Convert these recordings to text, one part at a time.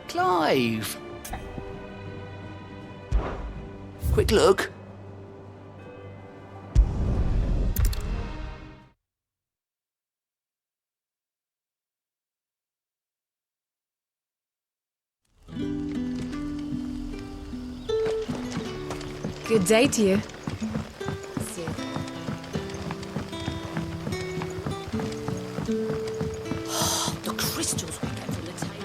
Clive! Quick look. Good day to you. The crystals we get from the table.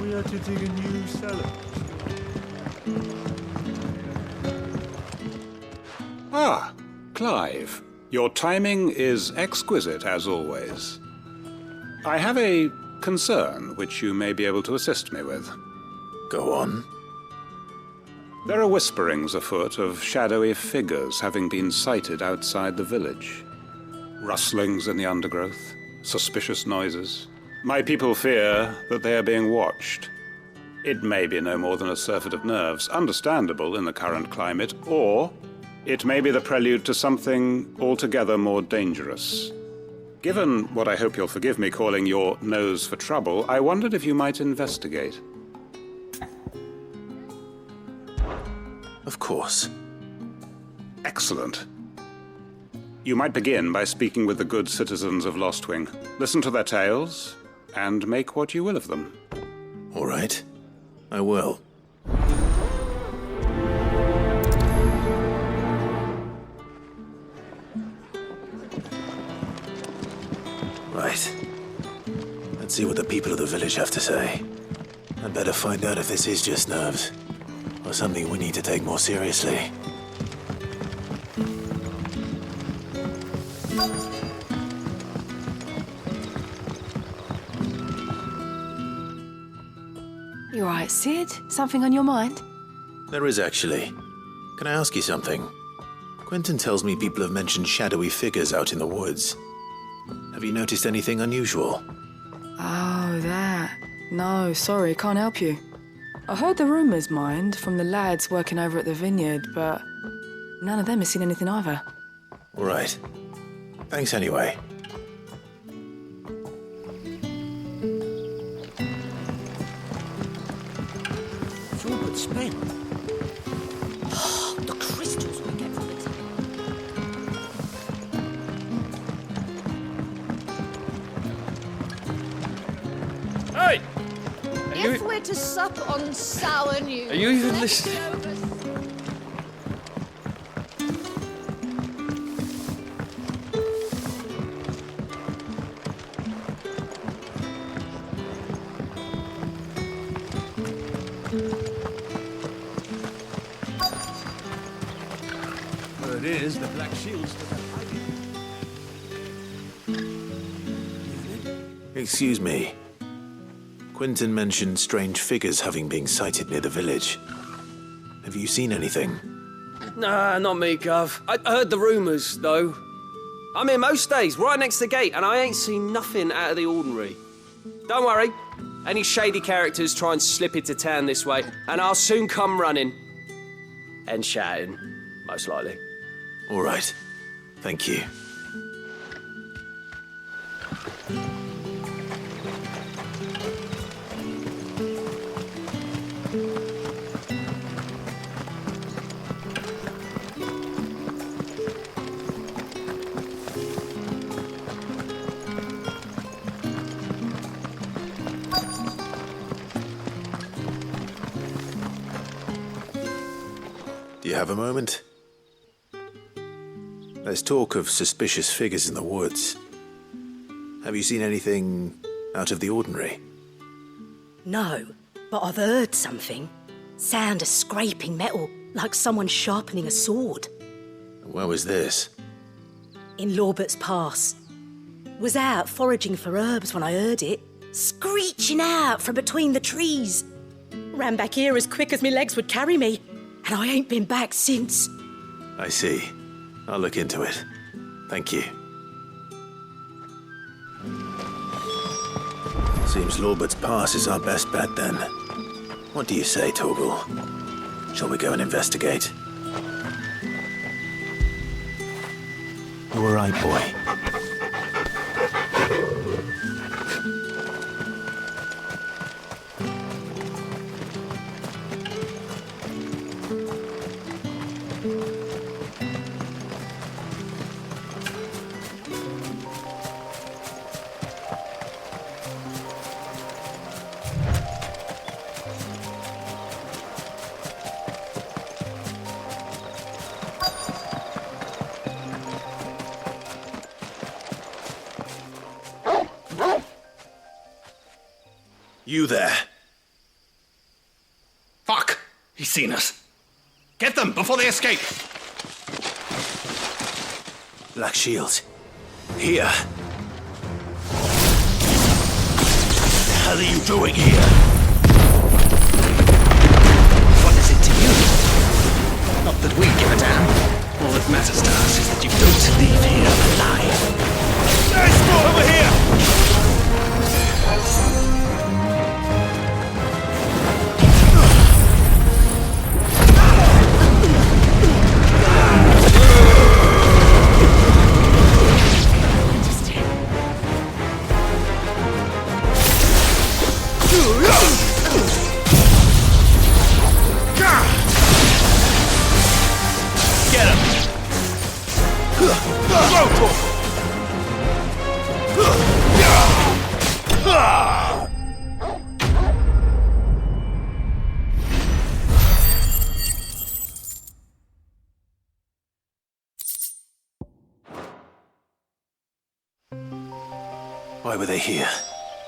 We had to dig a new cellar. Ah, Clive. Your timing is exquisite, as always. I have a concern which you may be able to assist me with. Go on. There are whisperings afoot of shadowy figures having been sighted outside the village. Rustlings in the undergrowth, suspicious noises. My people fear that they are being watched. It may be no more than a surfeit of nerves, understandable in the current climate, or it may be the prelude to something altogether more dangerous. Given what I hope you'll forgive me calling your nose for trouble, I wondered if you might investigate. Of course. Excellent. You might begin by speaking with the good citizens of Lostwing. Listen to their tales, and make what you will of them. All right. I will. Right. Let's see what the people of the village have to say. I'd better find out if this is just nerves, or something we need to take more seriously. You alright, Sid? Something on your mind? There is actually. Can I ask you something? Quentin tells me people have mentioned shadowy figures out in the woods. Have you noticed anything unusual? Oh, that. No, sorry, can't help you. I heard the rumours, mind, from the lads working over at the vineyard, but none of them has seen anything either. All right. Thanks anyway. It's all but spent. The crystals we get from the table. Hey! If we're to sup on sour news, Are you even let's listening? go over- Word is, the Black Shield's Excuse me. Quentin mentioned strange figures having been sighted near the village. Have you seen anything? Nah, not me, Gov. I heard the rumours, though. I'm here most days, right next to the gate, and I ain't seen nothing out of the ordinary. Don't worry. Any shady characters try and slip into town this way, and I'll soon come running. And shouting, most likely. All right. Thank you. Do you have a moment? There's talk of suspicious figures in the woods. Have you seen anything out of the ordinary? No, but I've heard something. Sound of scraping metal, like someone sharpening a sword. Where was this? In Lorbert's Pass. Was out foraging for herbs when I heard it, screeching out from between the trees. Ran back here as quick as my legs would carry me, and I ain't been back since. I see. I'll look into it. Thank you. Seems Lorbert's Pass is our best bet then. What do you say, Torgal? Shall we go and investigate? You all right, boy? You there. Fuck! He's seen us. Get them before they escape! Black Shield. Here. What the hell are you doing here? What is it to you? Not that we give a damn. All that matters to us is that you don't leave here alive. There's more over here! Why were they here?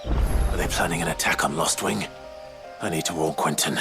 Are they planning an attack on Lostwing? I need to warn Quentin.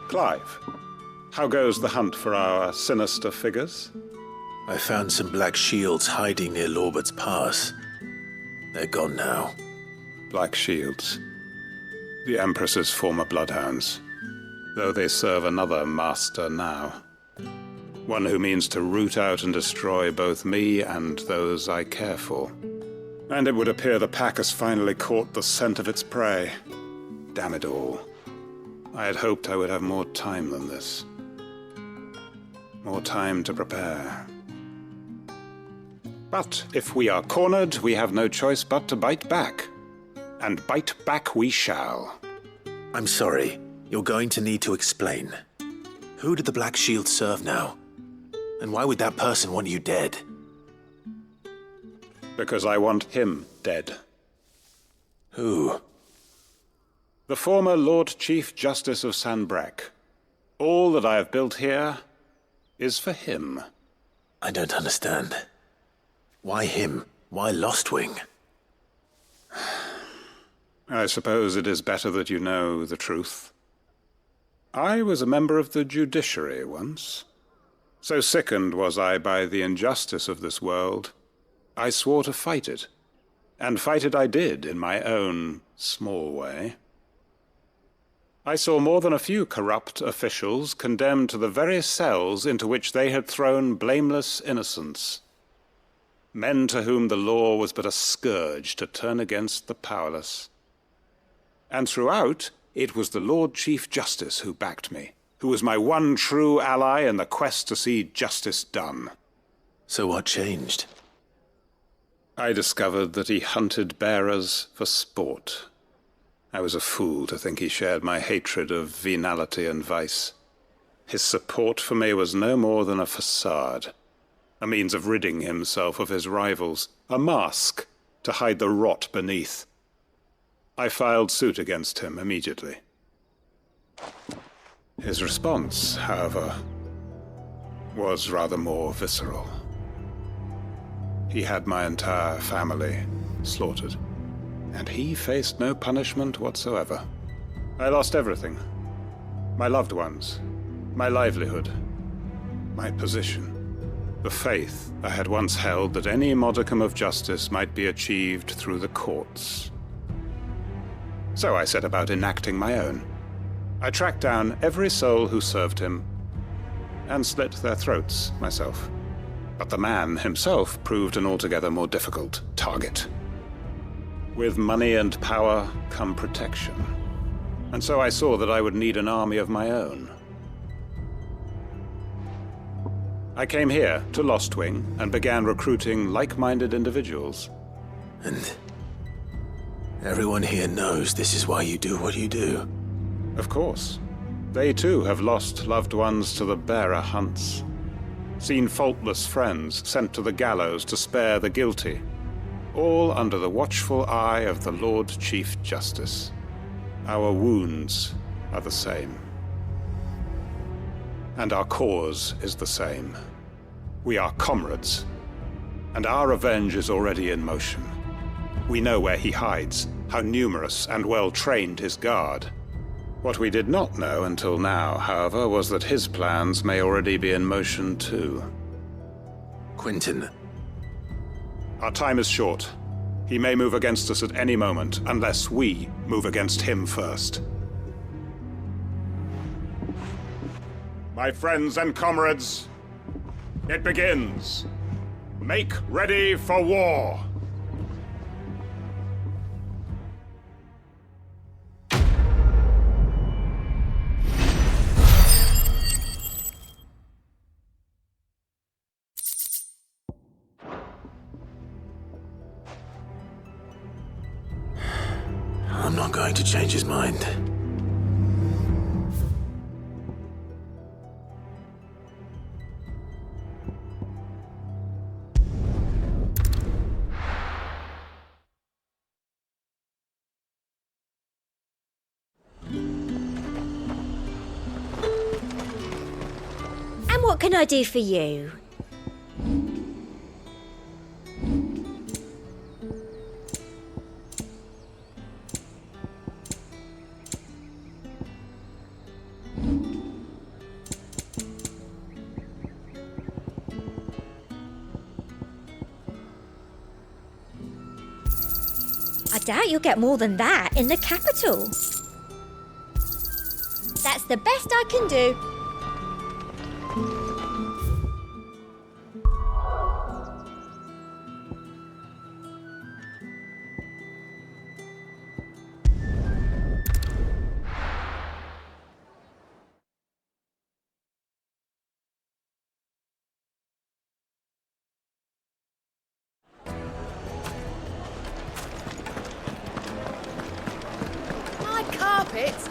Clive, how goes the hunt for our sinister figures? I found some black shields hiding near Lorbert's Pass. They're gone now. Black Shields. The Empress's former bloodhounds. Though they serve another master now. One who means to root out and destroy both me and those I care for. And it would appear the pack has finally caught the scent of its prey. Damn it all. I had hoped I would have more time than this. More time to prepare. But if we are cornered, we have no choice but to bite back. And bite back we shall. I'm sorry. You're going to need to explain. Who did the Black Shield serve now? And why would that person want you dead? Because I want him dead. Who? The former Lord Chief Justice of Sanbreque. All that I have built here is for him. I don't understand. Why him? Why Lostwing? I suppose it is better that you know the truth. I was a member of the judiciary once. So sickened was I by the injustice of this world, I swore to fight it. And fight it I did in my own small way. I saw more than a few corrupt officials condemned to the very cells into which they had thrown blameless innocents. Men to whom the law was but a scourge to turn against the powerless. And throughout, it was the Lord Chief Justice who backed me, who was my one true ally in the quest to see justice done. So what changed? I discovered that he hunted bearers for sport. I was a fool to think he shared my hatred of venality and vice. His support for me was no more than a facade, a means of ridding himself of his rivals, a mask to hide the rot beneath. I filed suit against him immediately. His response, however, was rather more visceral. He had my entire family slaughtered. And he faced no punishment whatsoever. I lost everything. My loved ones, my livelihood, my position, the faith I had once held that any modicum of justice might be achieved through the courts. So I set about enacting my own. I tracked down every soul who served him, and slit their throats myself. But the man himself proved an altogether more difficult target. With money and power come protection. And so I saw that I would need an army of my own. I came here to Lostwing and began recruiting like-minded individuals. And everyone here knows this is why you do what you do. Of course. They too have lost loved ones to the bearer hunts. Seen faultless friends sent to the gallows to spare the guilty. All under the watchful eye of the Lord Chief Justice. Our wounds are the same. And our cause is the same. We are comrades. And our revenge is already in motion. We know where he hides, how numerous and well-trained his guard. What we did not know until now, however, was that his plans may already be in motion too. Quentin. Our time is short. He may move against us at any moment, unless we move against him first. My friends and comrades, it begins. Make ready for war. I'm not going to change his mind. And what can I do for you? I doubt you'll get more than that in the capital. That's the best I can do.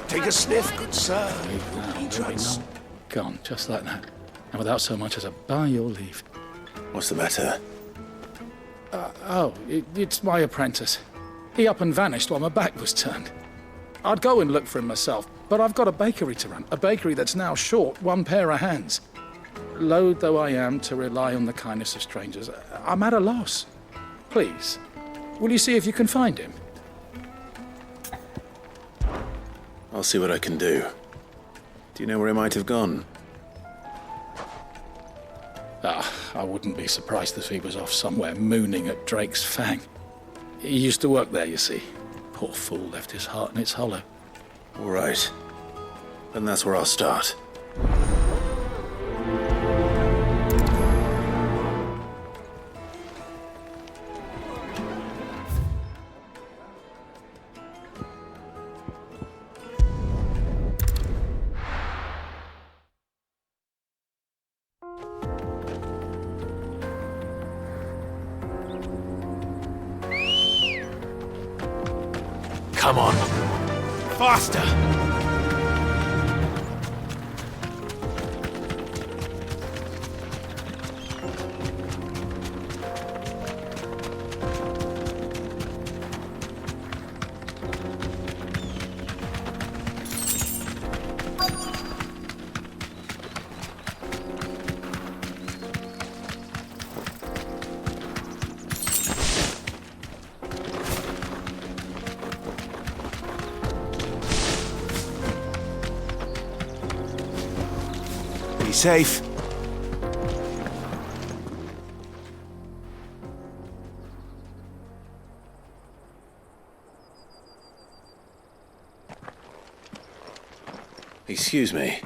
Take a sniff, good sir. Gone, just like that. And without so much as a by your leave. What's the matter? It's my apprentice. He up and vanished while my back was turned. I'd go and look for him myself, but I've got a bakery to run. A bakery that's now short one pair of hands. Loath though I am to rely on the kindness of strangers, I'm at a loss. Please, will you see if you can find him? I'll see what I can do. Do you know where he might have gone? I wouldn't be surprised if he was off somewhere mooning at Drake's Fang. He used to work there, you see. Poor fool left his heart in its hollow. All right. Then that's where I'll start. Come on. Faster! Be safe. Excuse me.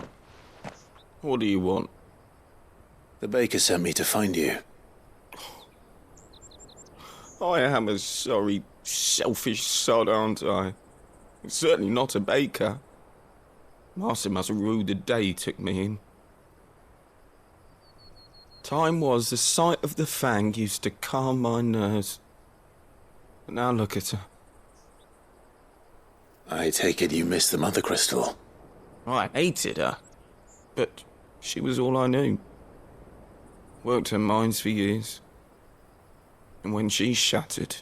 What do you want? The baker sent me to find you. I am a sorry, selfish sod, aren't I? Certainly not a baker. Master must have ruled the day he took me in. Time was the sight of the fang used to calm my nerves. But now look at her. I take it you missed the Mother Crystal. I hated her, but she was all I knew. Worked her mines for years. And when she shattered,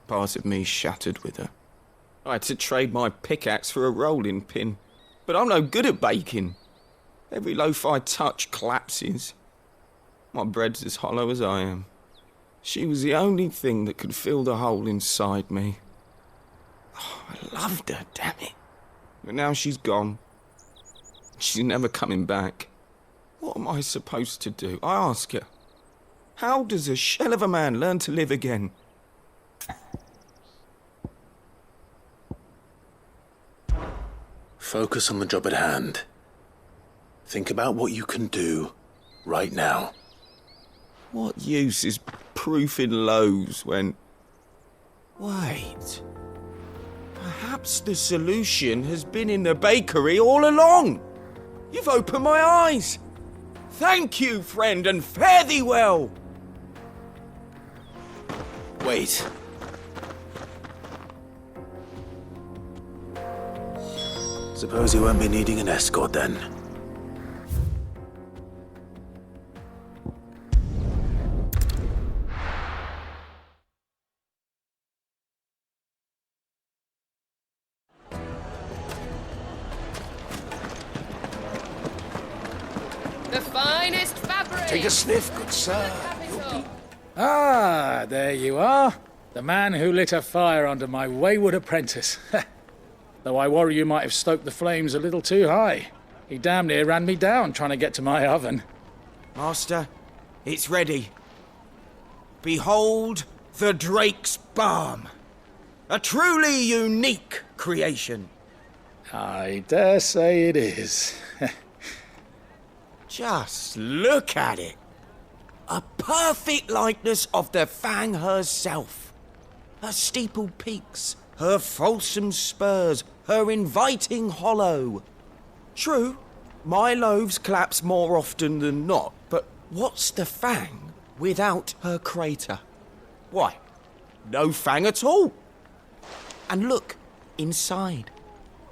part of me shattered with her. I had to trade my pickaxe for a rolling pin, but I'm no good at baking. Every loaf I touch collapses. My bread's as hollow as I am. She was the only thing that could fill the hole inside me. Oh, I loved her, damn it. But now she's gone. She's never coming back. What am I supposed to do? I ask her. How does a shell of a man learn to live again? Focus on the job at hand. Think about what you can do right now. What use is proofing loaves when... Wait. Perhaps the solution has been in the bakery all along. You've opened my eyes. Thank you, friend, and fare thee well. Wait. Suppose you won't be needing an escort then. The finest fabric. Take a sniff, good sir. Ah, there you are. The man who lit a fire under my wayward apprentice. Though I worry you might have stoked the flames a little too high. He damn near ran me down trying to get to my oven. Master, it's ready. Behold the Drake's Balm. A truly unique creation. I dare say it is. Just look at it. A perfect likeness of the Fang herself. Her steepled peaks, her fulsome spurs, her inviting hollow. True, my loaves collapse more often than not, but what's the Fang without her crater? Why, no Fang at all. And look, inside.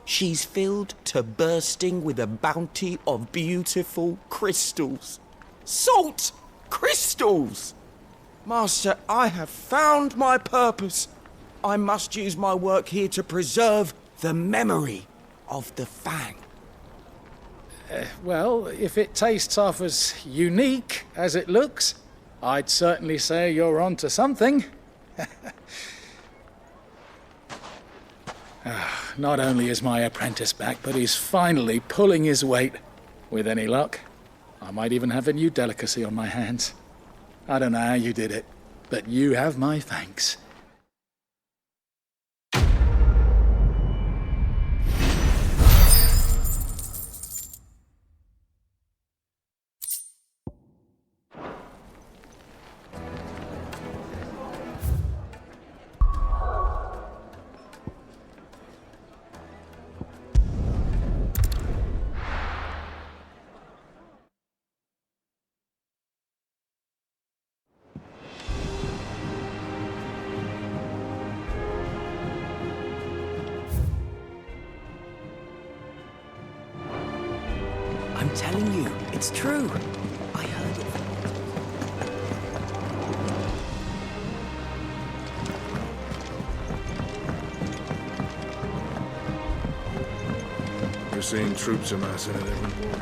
She's filled to bursting with a bounty of beautiful crystals. Salt crystals! Master, I have found my purpose. I must use my work here to preserve the memory of the Fang. Well, if it tastes half as unique as it looks, I'd certainly say you're onto something. Not only is my apprentice back, but he's finally pulling his weight. With any luck, I might even have a new delicacy on my hands. I don't know how you did it, but you have my thanks. I'm telling you, it's true. I heard it. We're seeing troops amassing at every port.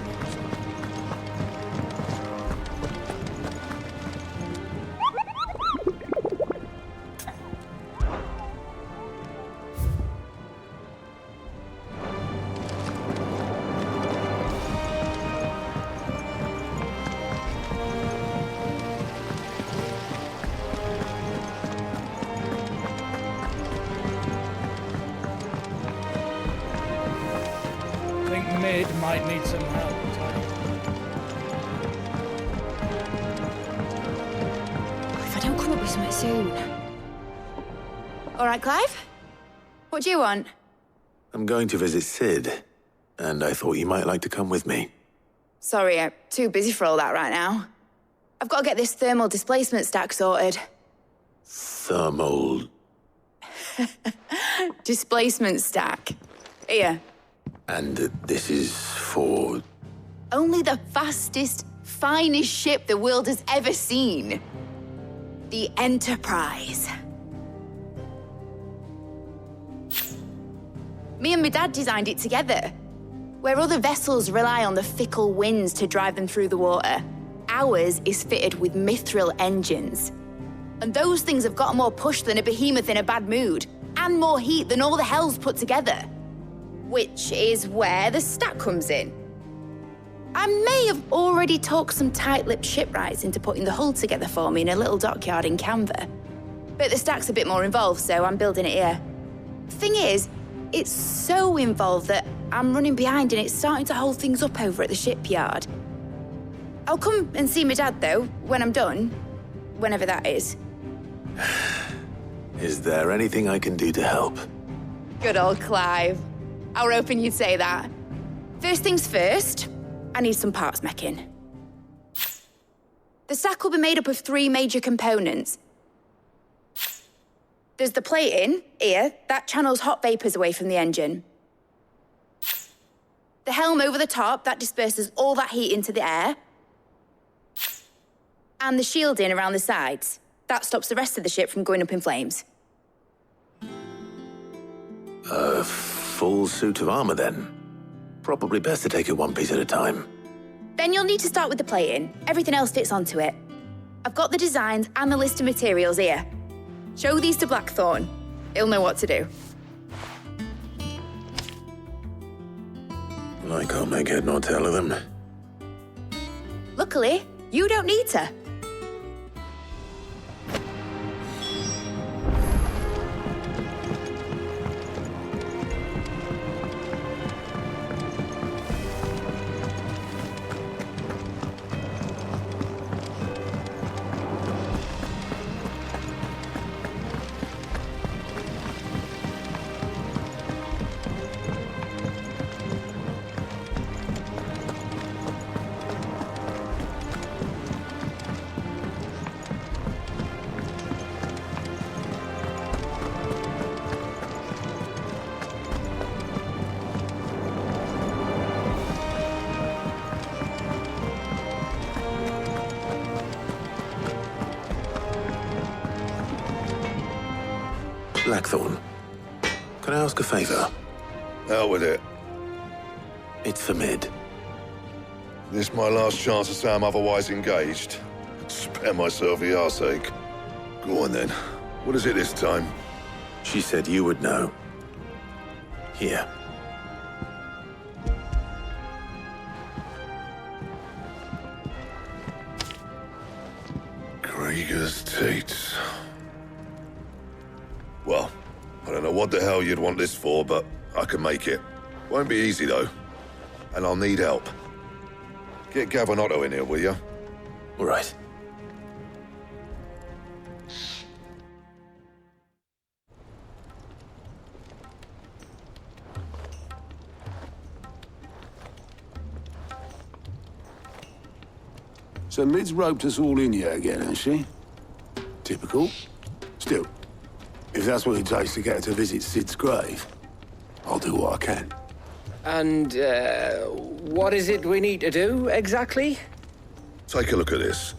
Mid might need some help. If I don't come up with something soon. All right, Clive? What do you want? I'm going to visit Sid, and I thought you might like to come with me. Sorry, I'm too busy for all that right now. I've got to get this thermal displacement stack sorted. Thermal... Displacement stack. Here. And this is for... Only the fastest, finest ship the world has ever seen. The Enterprise. Me and my dad designed it together. Where other vessels rely on the fickle winds to drive them through the water, ours is fitted with mithril engines. And those things have got more push than a behemoth in a bad mood, and more heat than all the hells put together. Which is where the stack comes in. I may have already talked some tight-lipped shipwrights into putting the hull together for me in a little dockyard in Canva. But the stack's a bit more involved, so I'm building it here. Thing is, it's so involved that I'm running behind and it's starting to hold things up over at the shipyard. I'll come and see my dad, though, when I'm done. Whenever that is. Is there anything I can do to help? Good old Clive. I were hoping you'd say that. First things first, I need some parts meching. The stack will be made up of 3 major components. There's the plating, here, that channels hot vapors away from the engine. The helm over the top, that disperses all that heat into the air. And the shielding around the sides. That stops the rest of the ship from going up in flames. A full suit of armor, then? Probably best to take it one piece at a time. Then you'll need to start with the plating. Everything else fits onto it. I've got the designs and the list of materials here. Show these to Blackthorn. He'll know what to do. I can't make head nor tail of them. Luckily, you don't need to. Blackthorn, can I ask a favor? Hell with it. It's for Mid. This my last chance to say I'm otherwise engaged. Spare myself the arseache. Go on then. What is it this time? She said you would know. Here. Krieger's teats. Well, I don't know what the hell you'd want this for, but I can make it. Won't be easy, though. And I'll need help. Get Gavin in here, will you? All right. So Mid's roped us all in here again, has she? Typical. Still, if that's what it takes to get her to visit Sid's grave, I'll do what I can. And, what is it we need to do, exactly? Take a look at this.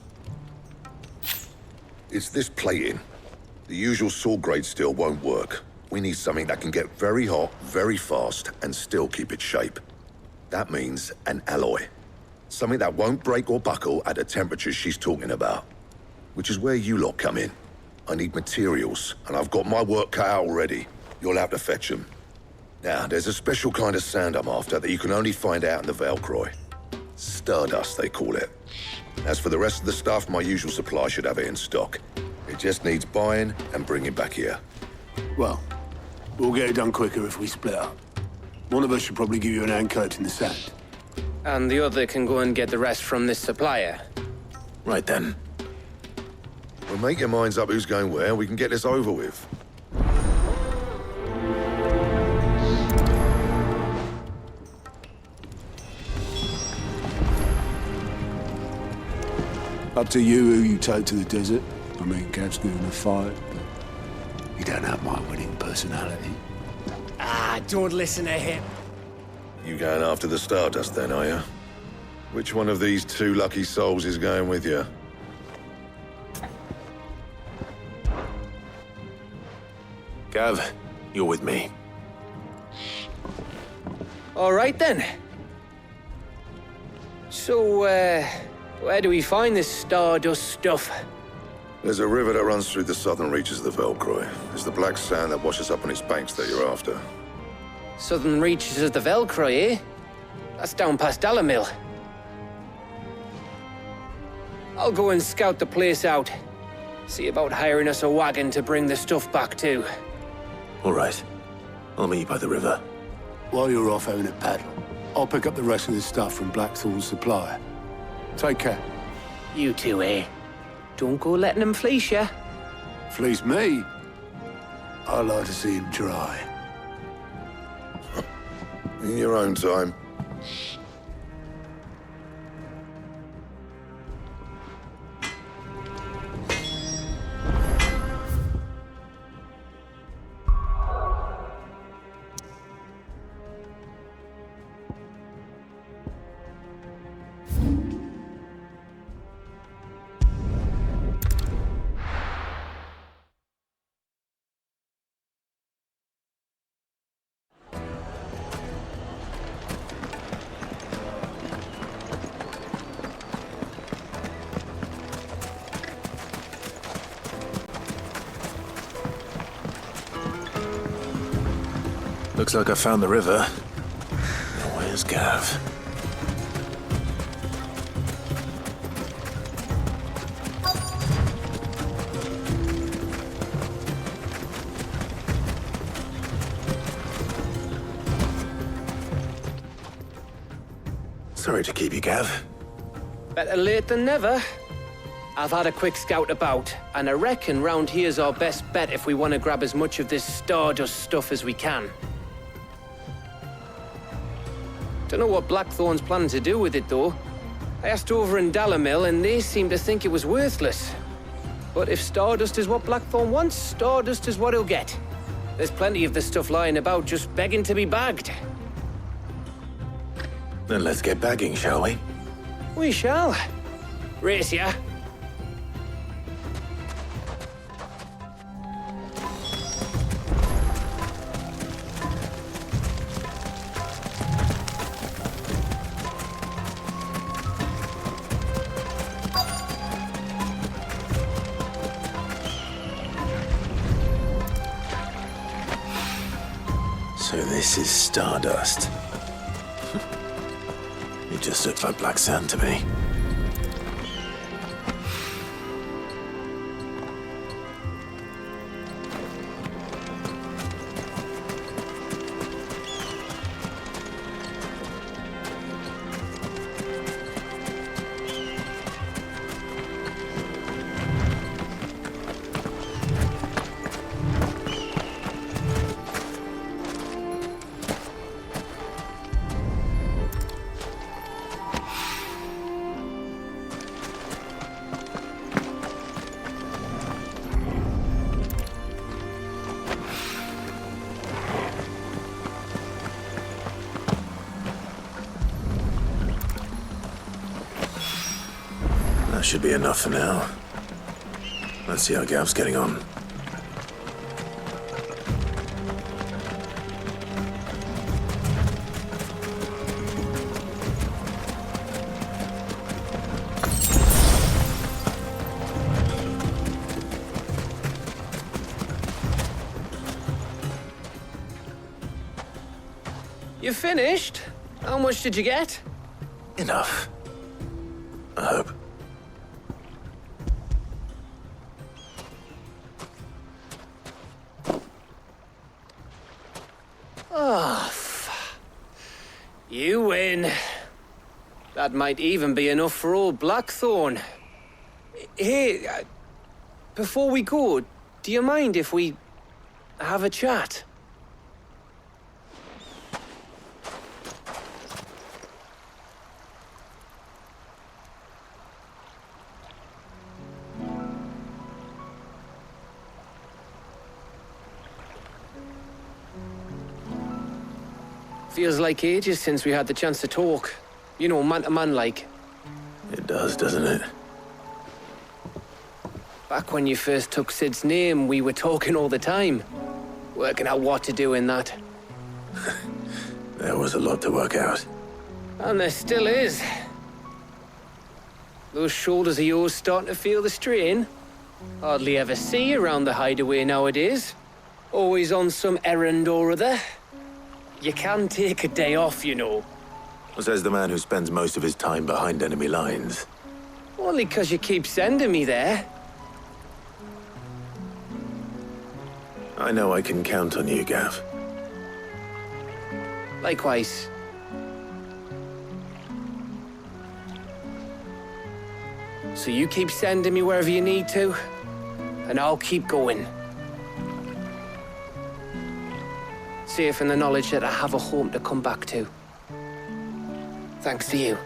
It's this plating. The usual sword-grade steel won't work. We need something that can get very hot, very fast, and still keep its shape. That means an alloy. Something that won't break or buckle at the temperatures she's talking about. Which is where you lot come in. I need materials, and I've got my work cut out already. You'll have to fetch them. Now, there's a special kind of sand I'm after that you can only find out in the Valcroy. Stardust, they call it. As for the rest of the stuff, my usual supply should have it in stock. It just needs buying and bringing back here. Well, we'll get it done quicker if we split up. One of us should probably give you an hand collecting the sand. And the other can go and get the rest from this supplier. Right then. Well, make your minds up who's going where, and we can get this over with. Up to you who you take to the desert. I mean, Gav's good in a fight, but you don't have my winning personality. Ah, don't listen to him. You going after the Stardust then, are you? Which one of these two lucky souls is going with you? Gav, you're with me. All right, then. So, where do we find this Stardust stuff? There's a river that runs through the southern reaches of the Velcroy. There's the black sand that washes up on its banks that you're after. Southern reaches of the Velcroy, eh? That's down past Dalamil. I'll go and scout the place out. See about hiring us a wagon to bring the stuff back to. All right. I'll meet you by the river. While you're off having a paddle, I'll pick up the rest of the stuff from Blackthorn's supplier. Take care. You two, eh? Don't go letting them fleece ya. Fleece me? I like to see him try. In your own time. Looks like I found the river. Now where's Gav? Sorry to keep you, Gav. Better late than never. I've had a quick scout about, and I reckon round here's our best bet if we want to grab as much of this Stardust stuff as we can. Don't know what Blackthorn's planning to do with it, though. I asked over in Dalamil, and they seem to think it was worthless. But if Stardust is what Blackthorn wants, Stardust is what he'll get. There's plenty of this stuff lying about, just begging to be bagged. Then let's get bagging, shall we? We shall. Race ya. So this is Stardust. It just looks like black sand to me. That should be enough for now. Let's see how Gav's getting on. You finished? How much did you get? Enough. I hope. You win. That might even be enough for old Blackthorn. Hey, before we go, do you mind if we have a chat? Feels like ages since we had the chance to talk. You know, man to man like. It does, doesn't it? Back when you first took Sid's name, we were talking all the time. Working out what to do in that. There was a lot to work out. And there still is. Those shoulders of yours starting to feel the strain. Hardly ever see you around the hideaway nowadays. Always on some errand or other. You can take a day off, you know. Says the man who spends most of his time behind enemy lines. Only 'cause you keep sending me there. I know I can count on you, Gav. Likewise. So you keep sending me wherever you need to, and I'll keep going. Safe in the knowledge that I have a home to come back to. Thanks to you.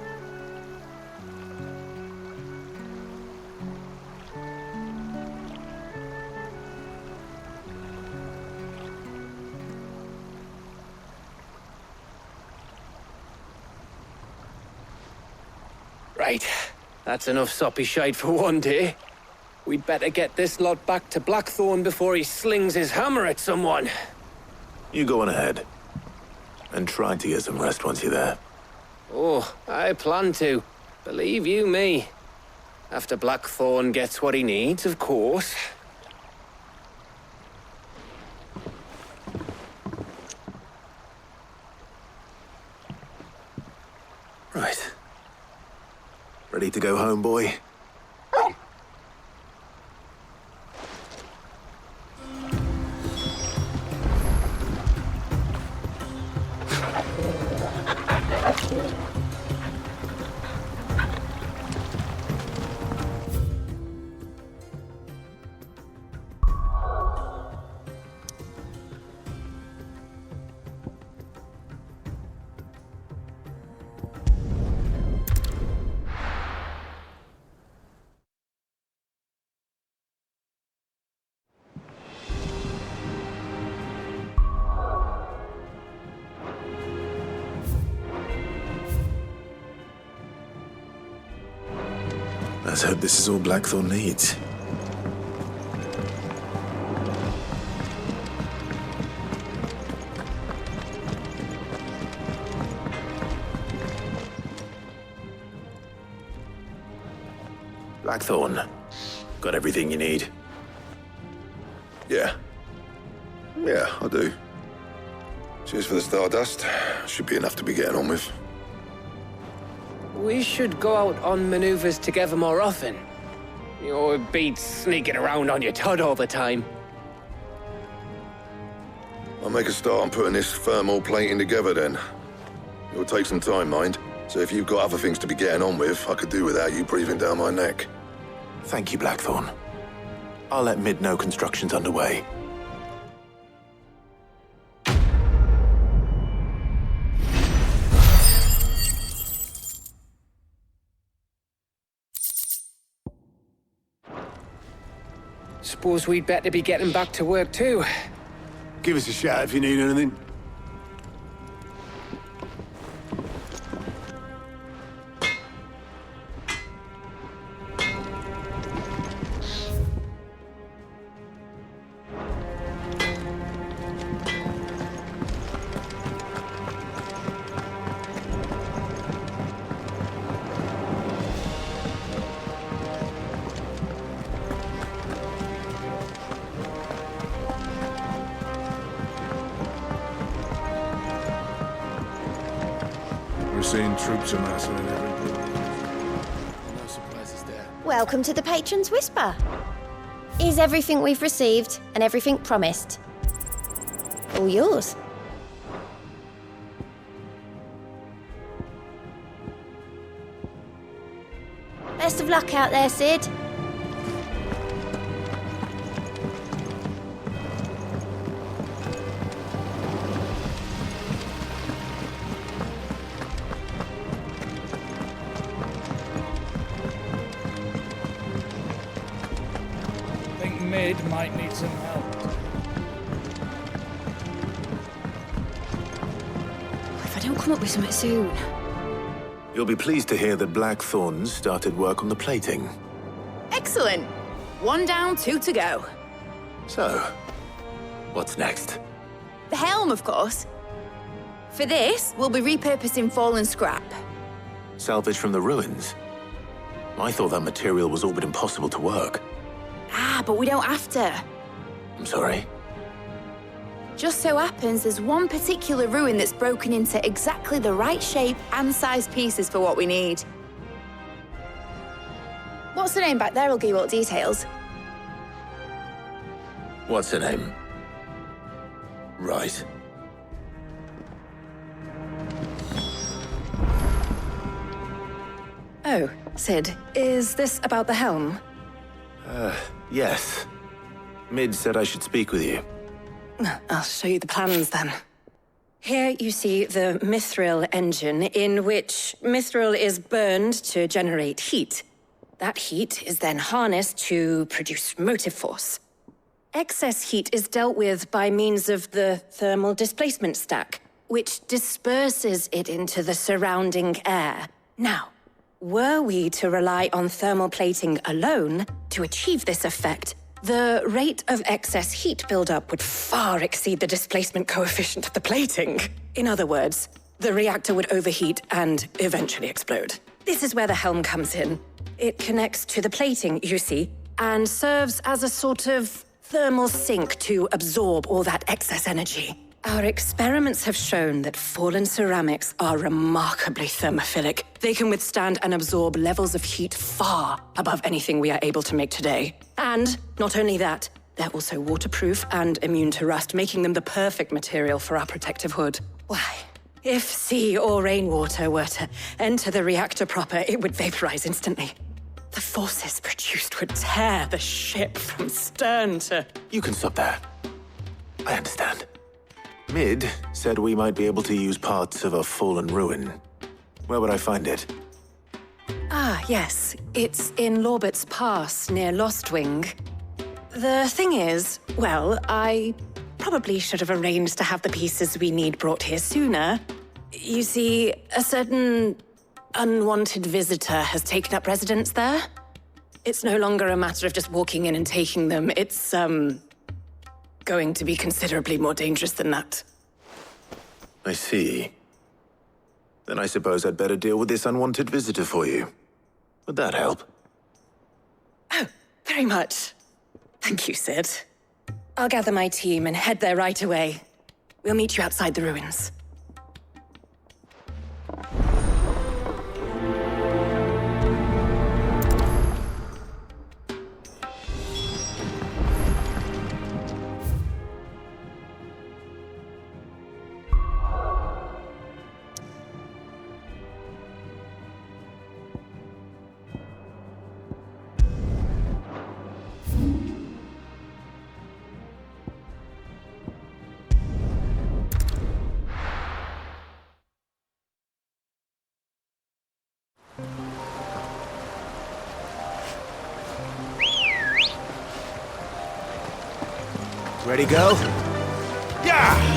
Right. That's enough soppy shite for one day. We'd better get this lot back to Blackthorn before he slings his hammer at someone. You go on ahead. And try to get some rest once you're there. Oh, I plan to. Believe you me. After Blackthorn gets what he needs, of course. Right. Ready to go home, boy? Let's hope this is all Blackthorn needs. Blackthorn, got everything you need? Yeah, I do. Cheers for the Stardust. Should be enough to be getting on with. We should go out on maneuvers together more often. You know, it beats sneaking around on your Todd all the time. I'll make a start on putting this thermal plating together then. It'll take some time, mind. So if you've got other things to be getting on with, I could do without you breathing down my neck. Thank you, Blackthorn. I'll let Mid know construction's underway. Suppose we'd better be getting back to work too. Give us a shout if you need anything. We're seeing troops amassing in every building. No surprises there. Welcome to the Patron's Whisper. Is everything we've received and everything promised all yours? Best of luck out there, Sid. Mid might need some help. If I don't come up with something soon. You'll be pleased to hear that Blackthorn's started work on the plating. Excellent. 1 down, 2 to go. So, what's next? The helm, of course. For this, we'll be repurposing fallen scrap. Salvage from the ruins? I thought that material was all but impossible to work. Ah, but we don't have to. I'm sorry. Just so happens there's one particular ruin that's broken into exactly the right shape and size pieces for what we need. What's the name back there? I'll give you all the details. What's her name? Right. Oh, Sid, is this about the helm? Yes. Mid said I should speak with you. I'll show you the plans then. Here you see the mithril engine, in which mithril is burned to generate heat. That heat is then harnessed to produce motive force. Excess heat is dealt with by means of the thermal displacement stack, which disperses it into the surrounding air. Now, were we to rely on thermal plating alone to achieve this effect, the rate of excess heat buildup would far exceed the displacement coefficient of the plating. In other words, the reactor would overheat and eventually explode. This is where the helm comes in. It connects to the plating, you see, and serves as a sort of thermal sink to absorb all that excess energy. Our experiments have shown that fallen ceramics are remarkably thermophilic. They can withstand and absorb levels of heat far above anything we are able to make today. And not only that, they're also waterproof and immune to rust, making them the perfect material for our protective hood. Why, if sea or rainwater were to enter the reactor proper, it would vaporize instantly. The forces produced would tear the ship from stern to... You can stop there. I understand. Mid said we might be able to use parts of a fallen ruin. Where would I find it? Ah, yes. It's in Lorbert's Pass, near Lostwing. The thing is, well, I probably should have arranged to have the pieces we need brought here sooner. You see, a certain unwanted visitor has taken up residence there. It's no longer a matter of just walking in and taking them. It's, going to be considerably more dangerous than that. I see. Then I suppose I'd better deal with this unwanted visitor for you. Would that help? Oh, very much. Thank you, Sid. I'll gather my team and head there right away. We'll meet you outside the ruins. Ready, go? Yeah!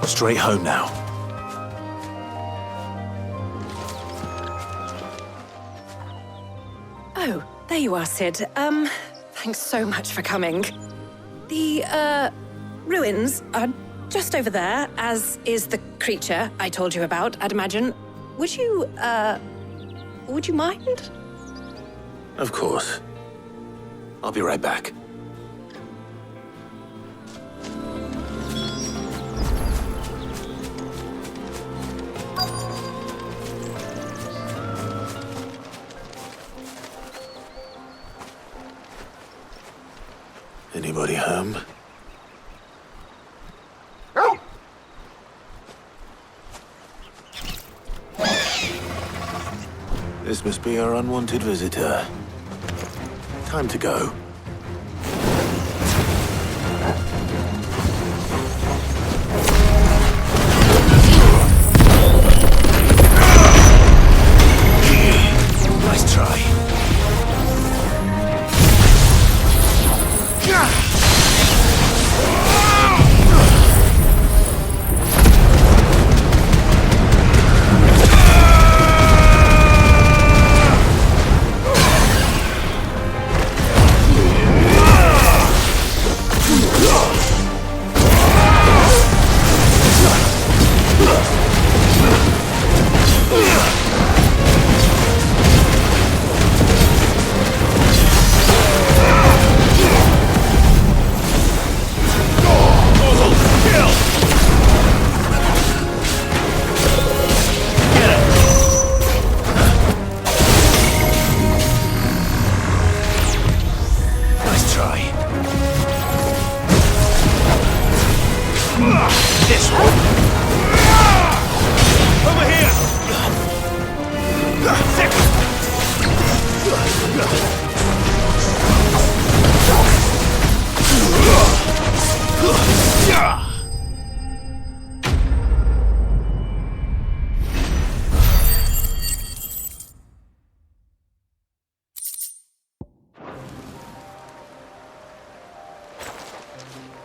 Straight home now. Oh, there you are, Sid. Thanks so much for coming. The, ruins are just over there, as is the creature I told you about, I'd imagine. Would you mind? Of course. I'll be right back. Anybody home? This must be our unwanted visitor. Time to go. Nice try.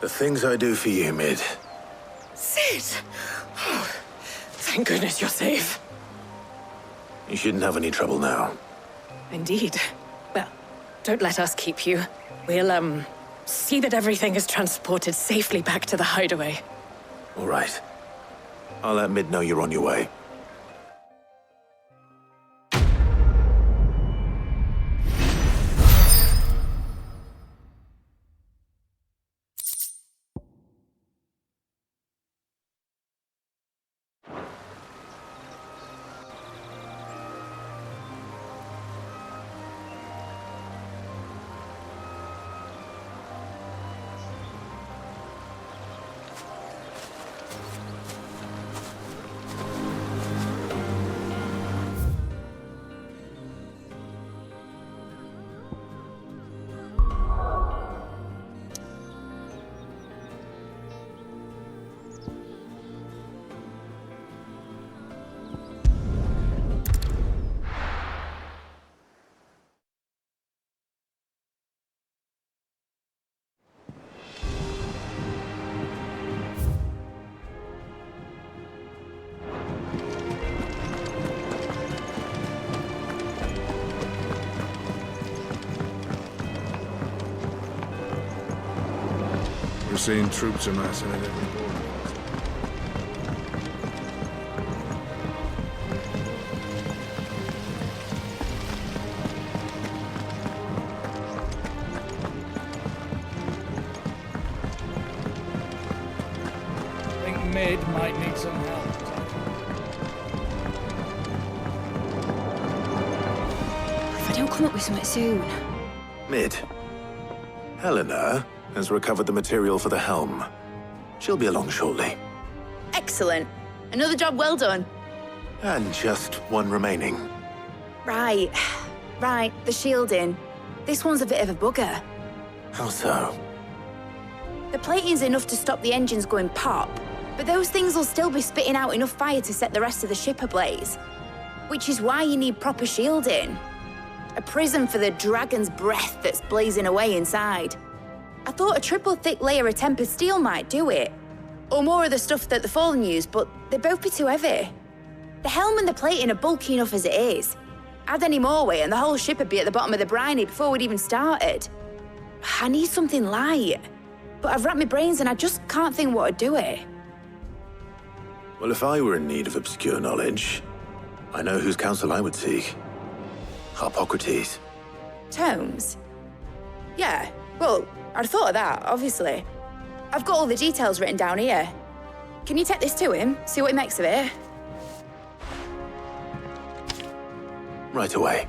The things I do for you, Mid. Sid! Oh, thank goodness you're safe. You shouldn't have any trouble now. Indeed. Well, don't let us keep you. We'll, see that everything is transported safely back to the hideaway. All right. I'll let Mid know you're on your way. We're seeing troops amassing at every border. I think Mid might need some help. If I don't come up with something soon. Mid. Helena has recovered the material for the helm. She'll be along shortly. Excellent. Another job well done. And just one remaining. Right. Right, the shielding. This one's a bit of a bugger. How so? The plating's enough to stop the engines going pop, but those things will still be spitting out enough fire to set the rest of the ship ablaze. Which is why you need proper shielding. A prison for the dragon's breath that's blazing away inside. I thought a triple thick layer of tempered steel might do it. Or more of the stuff that the Fallen use, but they'd both be too heavy. The helm and the plating are bulky enough as it is. Add any more weight and the whole ship would be at the bottom of the briny before we'd even started. I need something light. But I've racked my brains and I just can't think what would do it. Well, if I were in need of obscure knowledge, I know whose counsel I would seek. Harpocrates. Tomes? Yeah, well, I'd thought of that, obviously. I've got all the details written down here. Can you take this to him, see what he makes of it? Right away.